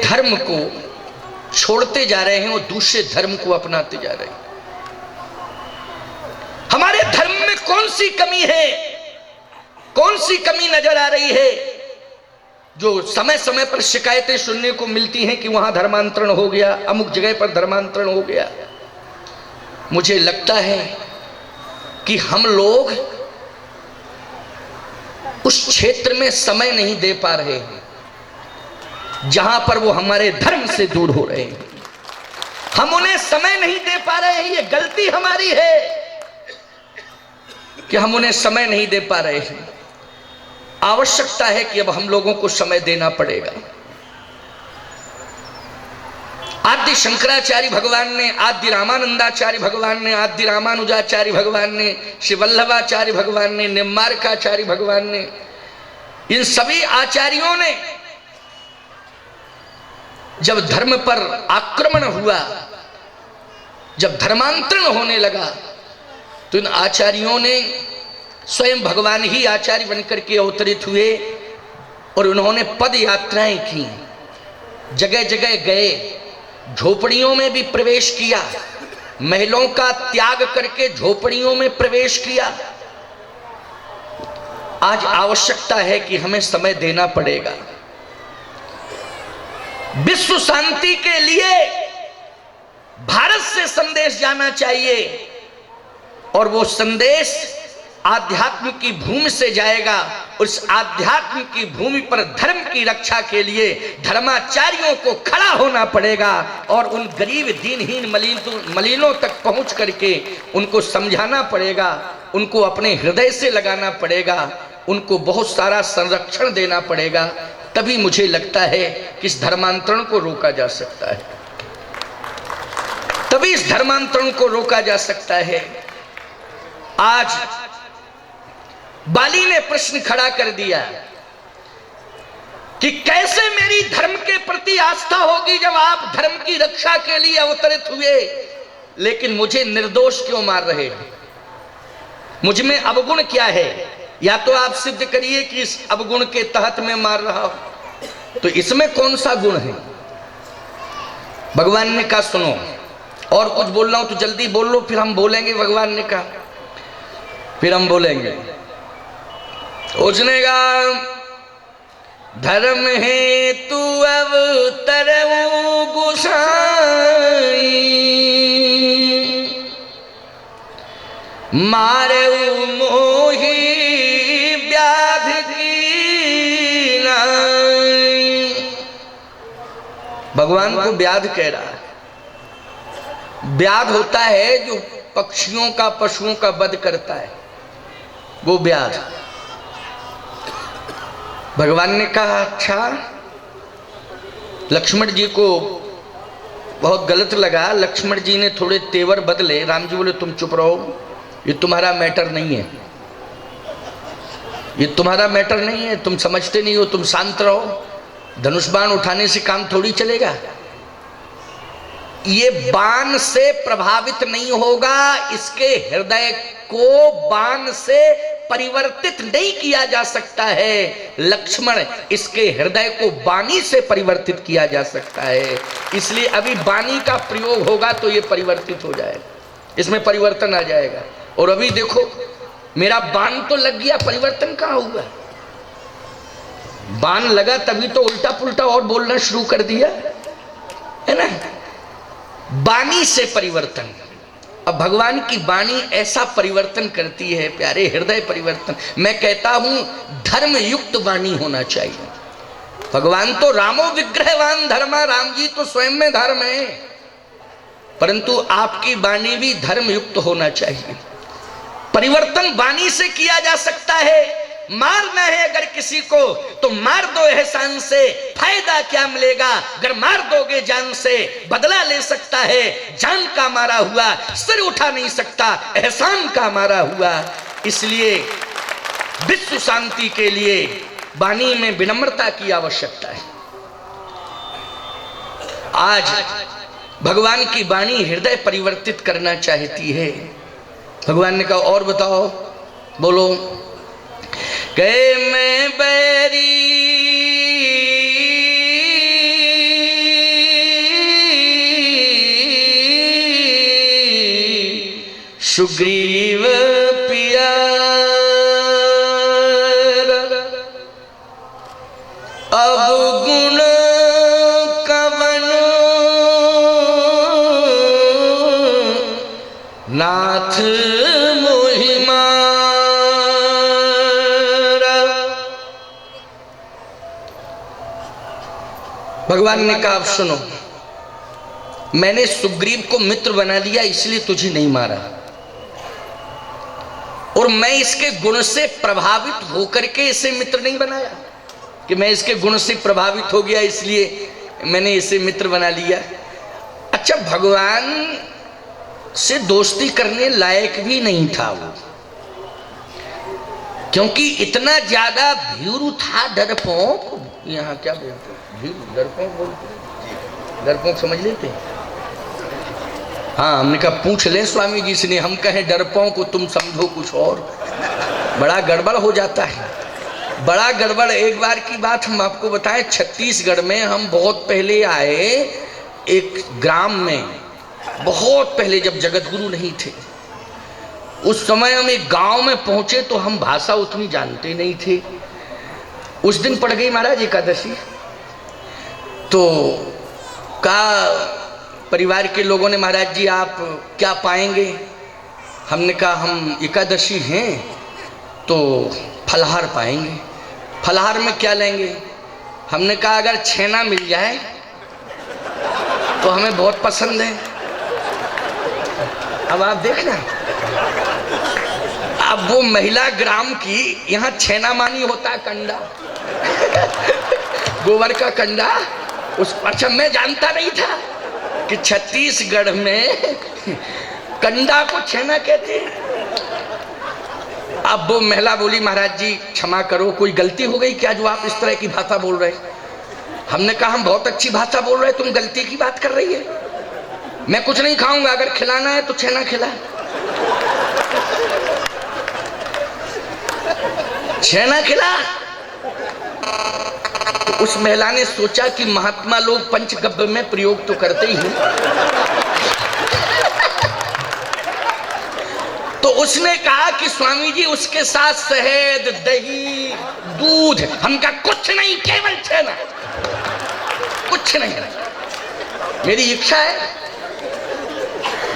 धर्म को छोड़ते जा रहे हैं और दूसरे धर्म को अपनाते जा रहे हैं। हमारे धर्म में कौन सी कमी है, कौन सी कमी नजर आ रही है जो समय समय पर शिकायतें सुनने को मिलती हैं कि वहां धर्मांतरण हो गया, अमुक जगह पर धर्मांतरण हो गया। मुझे लगता है कि हम लोग उस क्षेत्र में समय नहीं दे पा रहे हैं जहां पर वो हमारे धर्म से दूर हो रहे हैं। हम उन्हें समय नहीं दे पा रहे हैं। ये गलती हमारी है कि हम उन्हें समय नहीं दे पा रहे हैं। आवश्यकता है कि अब हम लोगों को समय देना पड़ेगा। आदि शंकराचार्य भगवान ने, आदि रामानंदाचार्य भगवान ने, आदि रामानुजाचार्य भगवान ने, श्री वल्लभाचार्य भगवान ने, निम्बार्काचार्य भगवान ने, इन सभी आचार्यों ने जब धर्म पर आक्रमण हुआ, जब धर्मांतरण होने लगा, तो इन आचार्यों ने स्वयं भगवान ही आचार्य बनकर के अवतरित हुए और उन्होंने पद यात्राएं की, जगह जगह गए, झोपड़ियों में भी प्रवेश किया, महलों का त्याग करके झोपड़ियों में प्रवेश किया। आज आवश्यकता है कि हमें समय देना पड़ेगा। विश्व शांति के लिए भारत से संदेश जाना चाहिए और वो संदेश आध्यात्म की भूमि से जाएगा। उस आध्यात्म की भूमि पर धर्म की रक्षा के लिए धर्माचार्यों को खड़ा होना पड़ेगा और उन गरीब दीनहीन मलिनों तक पहुंच करके उनको समझाना पड़ेगा, उनको अपने हृदय से लगाना पड़ेगा, उनको बहुत सारा संरक्षण देना पड़ेगा। तभी मुझे लगता है कि इस धर्मांतरण को रोका जा सकता है, तभी इस धर्मांतरण को रोका जा सकता है। आज बाली ने प्रश्न खड़ा कर दिया कि कैसे मेरी धर्म के प्रति आस्था होगी जब आप धर्म की रक्षा के लिए अवतरित हुए, लेकिन मुझे निर्दोष क्यों मार रहे हैं? मुझ में अवगुण क्या है? या तो आप सिद्ध करिए कि इस अवगुण के तहत मैं मार रहा हूं, तो इसमें कौन सा गुण है? भगवान ने कहा सुनो, और कुछ बोल रहा हूं तो जल्दी बोल लो, फिर हम बोलेंगे। भगवान ने कहा फिर हम बोलेंगे। उसने कहा धर्म है तू अवतरऊ गुसाई, मारऊ मोही व्याध की नाई। भगवान को व्याध कह रहा है। व्याध होता है जो पक्षियों का, पशुओं का वध करता है, वो व्याध। भगवान ने कहा अच्छा। लक्ष्मण जी को बहुत गलत लगा। लक्ष्मण जी ने थोड़े तेवर बदले। राम जी बोले तुम चुप रहो, ये तुम्हारा मैटर नहीं है, ये तुम्हारा मैटर नहीं है, तुम समझते नहीं हो, तुम शांत रहो। धनुष बाण उठाने से काम थोड़ी चलेगा। ये बाण से प्रभावित नहीं होगा, इसके हृदय को बाण से परिवर्तित नहीं किया जा सकता है। लक्ष्मण, इसके हृदय को वाणी से परिवर्तित किया जा सकता है, इसलिए अभी वाणी का प्रयोग होगा तो ये परिवर्तित हो जाएगा, इसमें परिवर्तन आ जाएगा। और अभी देखो मेरा बाण तो लग गया, परिवर्तन कहाँ हुआ? बाण लगा तभी तो उल्टा पुल्टा और बोलना शुरू कर दिया, है ना। वाणी से परिवर्तन। अब भगवान की वाणी ऐसा परिवर्तन करती है प्यारे, हृदय परिवर्तन। मैं कहता हूं धर्म युक्त वाणी होना चाहिए। भगवान तो रामो विग्रहवान धर्मा, राम जी तो स्वयं में धर्म है, परंतु आपकी वाणी भी धर्म युक्त होना चाहिए। परिवर्तन वाणी से किया जा सकता है। मारना है अगर किसी को तो मार दो एहसान से, फायदा क्या मिलेगा? अगर मार दोगे जान से बदला ले सकता है। जान का मारा हुआ सिर उठा नहीं सकता, एहसान का मारा हुआ। इसलिए विश्व शांति के लिए वाणी में विनम्रता की आवश्यकता है। आज भगवान की वाणी हृदय परिवर्तित करना चाहती है। भगवान ने कहा और बताओ, बोलो। कहे मैं बैरी सुग्रीव पिया अब गुण कवन नाथ मोहिमा। भगवान ने कहा अब सुनो, मैंने सुग्रीव को मित्र बना लिया इसलिए तुझे नहीं मारा, और मैं इसके गुण से प्रभावित होकर के इसे मित्र नहीं बनाया कि मैं इसके गुण से प्रभावित हो गया इसलिए मैंने इसे मित्र बना लिया। अच्छा, भगवान से दोस्ती करने लायक भी नहीं था वो, क्योंकि इतना ज्यादा भीरू था, डरपोक। यहाँ क्या बोलते हैं, भीरू डरपोक बोलते हैं, डरपोक समझ लेते हैं। हाँ, हमने कहा पूछ ले स्वामी जी से, हम कहें डरपों को तुम समझो कुछ और, बड़ा गड़बड़ हो जाता है, बड़ा गड़बड़। एक बार की बात हम आपको बताएं, छत्तीसगढ़ में हम बहुत पहले आए, एक ग्राम में, बहुत पहले जब जगत गुरु नहीं थे, उस समय हम एक गांव में पहुंचे तो हम भाषा उतनी जानते नहीं थे। उस दिन पड़ गई महाराज एकादशी, तो का परिवार के लोगों ने, महाराज जी आप क्या पाएंगे? हमने कहा हम एकादशी हैं तो फलाहार पाएंगे। फलाहार में क्या लेंगे? हमने कहा अगर छेना मिल जाए तो हमें बहुत पसंद है। अब आप देखना, अब वो महिला ग्राम की, यहाँ छेना मानी होता है कंडा गोबर का कंडा। उस अच्छा, मैं जानता नहीं था कि छत्तीसगढ़ में कंडा को छेना कहते हैं। अब वो महिला बोली महाराज जी क्षमा करो, कोई गलती हो गई क्या जो आप इस तरह की भाषा बोल रहे? हमने कहा हम बहुत अच्छी भाषा बोल रहे, तुम गलती की बात कर रही है। मैं कुछ नहीं खाऊंगा, अगर खिलाना है तो छेना खिला। छेना खिला। तो उस महिला ने सोचा कि महात्मा लोग पंचगव्य में प्रयोग तो करते ही हैं, तो उसने कहा कि स्वामी जी उसके साथ शहद, दही, दूध। हम कहा कुछ नहीं, केवल छेना, कुछ नहीं। मेरी इच्छा है,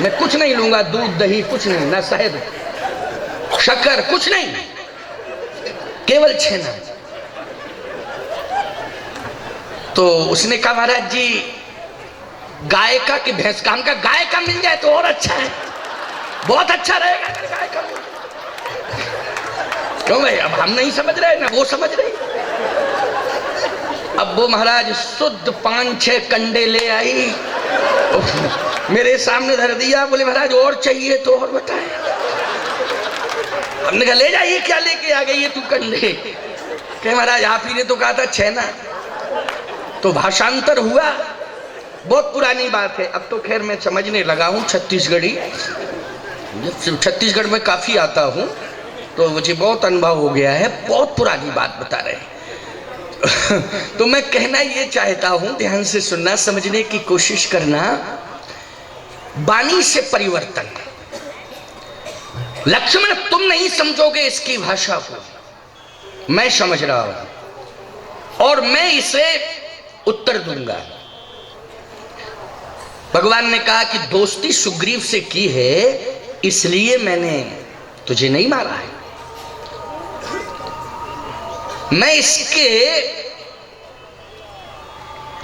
मैं कुछ नहीं लूंगा, दूध दही कुछ नहीं, ना शहद शक्कर कुछ नहीं, केवल छेना। तो उसने कहा महाराज जी गाय का कि भैंस का? हम कहा गाय का मिल जाए तो और अच्छा है, बहुत अच्छा रहेगा अगर गाय का। क्यों भाई, अब हम नहीं समझ रहे ना वो समझ रहे। अब वो महाराज शुद्ध 5-6 कंडे ले आई, मेरे सामने धर दिया, बोले महाराज और चाहिए तो और बताएं। हमने कहा ले जाइए, क्या लेके आ गई है तू कंडे? कहे महाराज आप ही ने तो कहा था छेना। तो भाषांतर हुआ, बहुत पुरानी बात है, अब तो खैर मैं समझने लगा हूँ छत्तीसगढ़ी, छत्तीसगढ़ में काफी आता हूँ तो मुझे बहुत अनुभव हो गया है, बहुत पुरानी बात बता रहे हैं। तो मैं कहना ये चाहता हूँ, ध्यान से सुनना, समझने की कोशिश करना। वाणी से परिवर्तन, लक्ष्मण तुम नहीं समझोगे इसकी भाषा को, मैं समझ रहा हूं और मैं इसे उत्तर दूंगा। भगवान ने कहा कि दोस्ती सुग्रीव से की है इसलिए मैंने तुझे नहीं मारा है, मैं इसके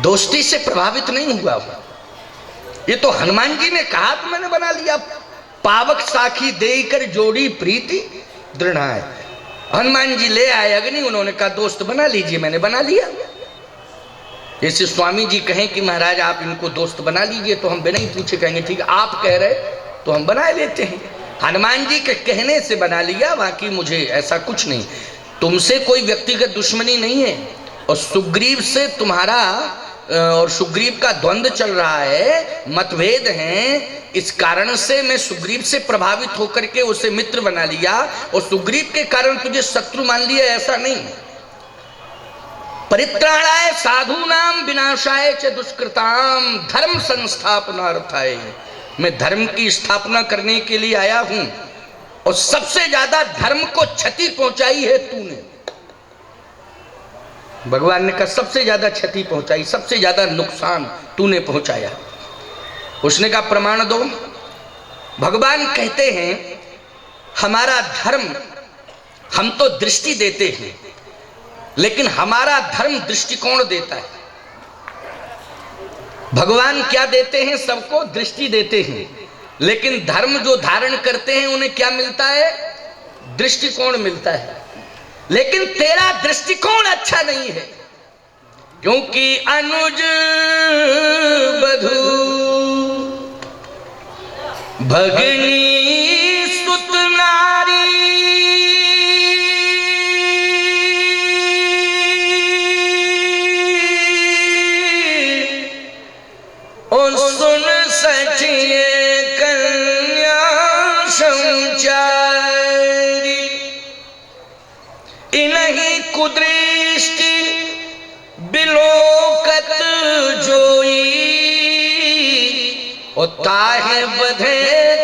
दोस्ती से प्रभावित नहीं हुआ हूं। ये तो हनुमान जी ने कहा तो मैंने बना लिया। पावक साखी देकर जोड़ी प्रीति दृढ़ है। हनुमान जी ले आए अग्नि, उन्होंने कहा दोस्त बना लीजिए, मैंने बना लिया। जैसे स्वामी जी कहें कि महाराज आप इनको दोस्त बना लीजिए तो हम बिना ही पूछे कहेंगे ठीक है, आप कह रहे तो हम बना लेते हैं। हनुमान जी के कहने से बना लिया, बाकी मुझे ऐसा कुछ नहीं। तुमसे कोई व्यक्तिगत दुश्मनी नहीं है, और सुग्रीव से तुम्हारा और सुग्रीव का द्वंद्व चल रहा है, मतभेद हैं, इस कारण से मैं सुग्रीव से प्रभावित होकर के उसे मित्र बना लिया और सुग्रीव के कारण तुझे शत्रु मान लिया, ऐसा नहीं। परित्राणाय साधूनाम विनाशाय च दुष्कृताम धर्म संस्थापनार्थाय मैं धर्म की स्थापना करने के लिए आया हूं और सबसे ज्यादा धर्म को क्षति पहुंचाई है तूने। भगवान ने कहा सबसे ज्यादा क्षति पहुंचाई, सबसे ज्यादा नुकसान तूने पहुंचाया। उसने कहा प्रमाण दो। भगवान कहते हैं हमारा धर्म, हम तो दृष्टि देते हैं लेकिन हमारा धर्म दृष्टिकोण देता है। भगवान क्या देते हैं? सबको दृष्टि देते हैं, लेकिन धर्म जो धारण करते हैं उन्हें क्या मिलता है? दृष्टिकोण मिलता है। लेकिन तेरा दृष्टिकोण अच्छा नहीं है, क्योंकि अनुज बधू भगनी सुत नारी और सुन सचिए कन्या संचारी, इन्हीं कुदृष्टि बिलोकत जोई और ताहे बधे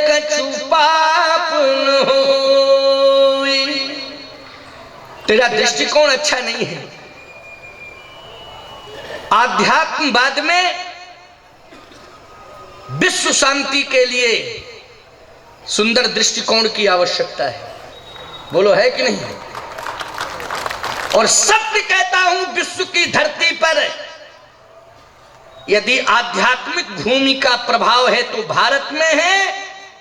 कछु पाप न होई। तेरा दृष्टिकोण अच्छा नहीं है। आध्यात्मवाद में विश्व शांति के लिए सुंदर दृष्टिकोण की आवश्यकता है। बोलो है कि नहीं? और सत्य कहता हूं, विश्व की धरती पर यदि आध्यात्मिक भूमि का प्रभाव है तो भारत में है,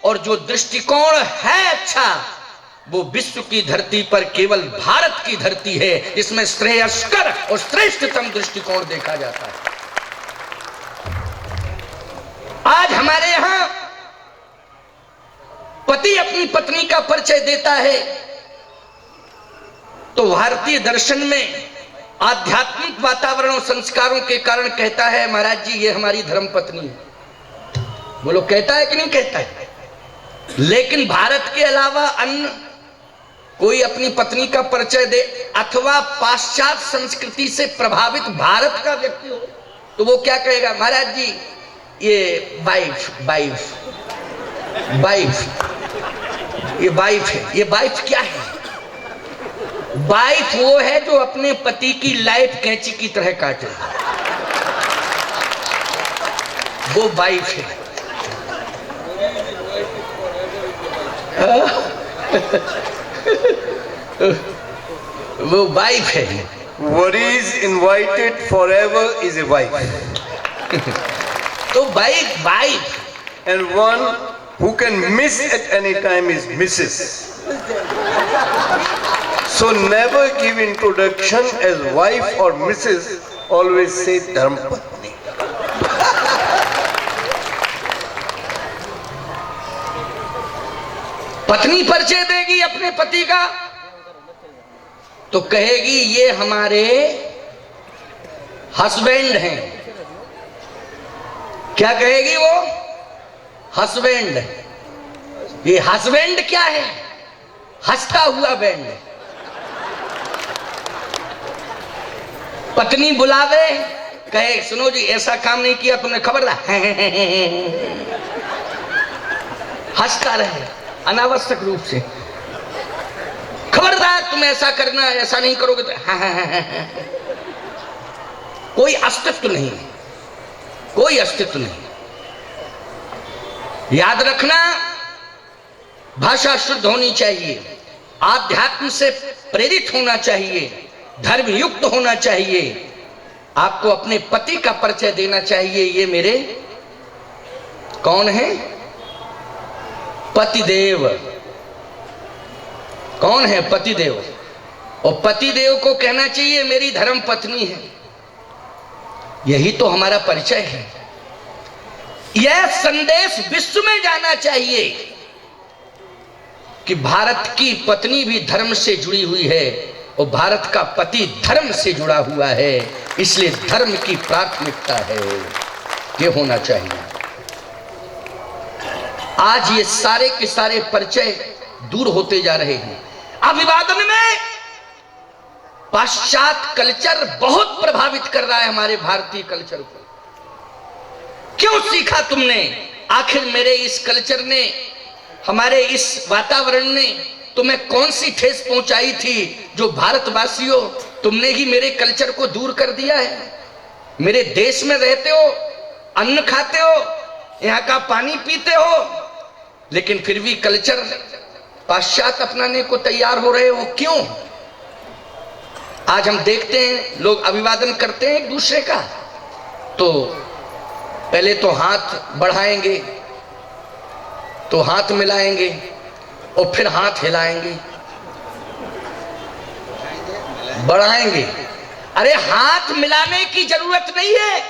और जो दृष्टिकोण है अच्छा वो विश्व की धरती पर केवल भारत की धरती है। इसमें श्रेयस्कर और श्रेष्ठतम दृष्टिकोण देखा जाता है। आज हमारे यहां पति अपनी पत्नी का परिचय देता है तो भारतीय दर्शन में आध्यात्मिक वातावरण और संस्कारों के कारण कहता है महाराज जी ये हमारी धर्म पत्नी है। बोलो कहता है कि नहीं कहता है? लेकिन भारत के अलावा अन्य कोई अपनी पत्नी का परिचय दे अथवा पाश्चात्य संस्कृति से प्रभावित भारत का व्यक्ति हो तो वो क्या कहेगा? महाराज जी ये वाइफ ये वाइफ है। ये वाइफ क्या है? वाइफ वो है जो अपने पति की लाइफ कैंची की तरह काटे, वो वाइफ है। वो वाइफ है। What is invited forever is a wife. तो wife And one who can miss at any time is Mrs. So never give introduction as wife or Mrs. Always say Dharma Patni. पत्नी परिचय देगी अपने पति का तो कहेगी ये हमारे हस्बैंड हैं। क्या कहेगी वो? हस्बैंड। ये हस्बैंड क्या है? हंसता हुआ बैंड। पत्नी बुलावे कहे सुनो जी ऐसा काम नहीं किया तुमने, खबरदार हंसता रहे अनावश्यक रूप से, खबरदार तुम ऐसा करना, ऐसा नहीं करोगे तो कोई अस्तित्व नहीं, कोई अस्तित्व नहीं। याद रखना भाषा शुद्ध होनी चाहिए, आध्यात्म से प्रेरित होना चाहिए, धर्म युक्त होना चाहिए। आपको अपने पति का परिचय देना चाहिए। ये मेरे कौन है? पतिदेव। कौन है? पतिदेव। और पतिदेव को कहना चाहिए मेरी धर्म पत्नी है। यही तो हमारा परिचय है। यह संदेश विश्व में जाना चाहिए कि भारत की पत्नी भी धर्म से जुड़ी हुई है और भारत का पति धर्म से जुड़ा हुआ है, इसलिए धर्म की प्राथमिकता है। ये होना चाहिए। आज ये सारे के सारे परिचय दूर होते जा रहे हैं। अभिवादन में पाश्चात्य कल्चर बहुत प्रभावित कर रहा है हमारे भारतीय कल्चर को। क्यों सीखा तुमने? आखिर मेरे इस कल्चर ने, हमारे इस वातावरण ने तुम्हें कौन सी ठेस पहुंचाई थी जो भारतवासियों तुमने ही मेरे कल्चर को दूर कर दिया है। मेरे देश में रहते हो, अन्न खाते हो, यहाँ का पानी पीते हो, लेकिन फिर भी कल्चर पाश्चात्य अपनाने को तैयार हो रहे हो, क्यों? आज हम देखते हैं लोग अभिवादन करते हैं एक दूसरे का, तो पहले तो हाथ बढ़ाएंगे, तो हाथ मिलाएंगे और फिर हाथ हिलाएंगे, बढ़ाएंगे। अरे हाथ मिलाने की जरूरत नहीं है,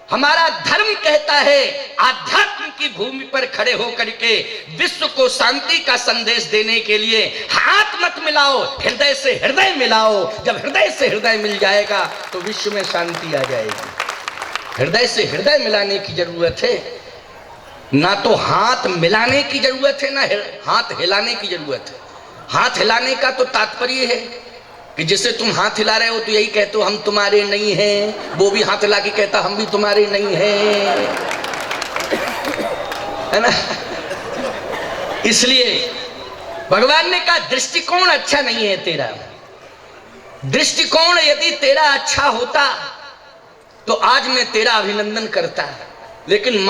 हमारा धर्म कहता है आध्यात्म की भूमि पर खड़े होकर के विश्व को शांति का संदेश देने के लिए हाथ मत मिलाओ, हृदय से हृदय मिलाओ। जब हृदय से हृदय मिल जाएगा तो विश्व में शांति आ जाएगी। हृदय से हृदय मिलाने की जरूरत है, ना तो हाथ मिलाने की जरूरत है, ना हाथ हिलाने की जरूरत है। हाथ हिलाने का तो तात्पर्य है कि जैसे तुम हाथ हिला रहे हो तो यही कहते हो हम तुम्हारे नहीं हैं, वो भी हाथ हिला के कहता हम भी तुम्हारे नहीं हैं, है ना। इसलिए भगवान ने कहा दृष्टिकोण अच्छा नहीं है तेरा। दृष्टिकोण यदि तेरा अच्छा होता तो आज मैं तेरा अभिनंदन करता, लेकिन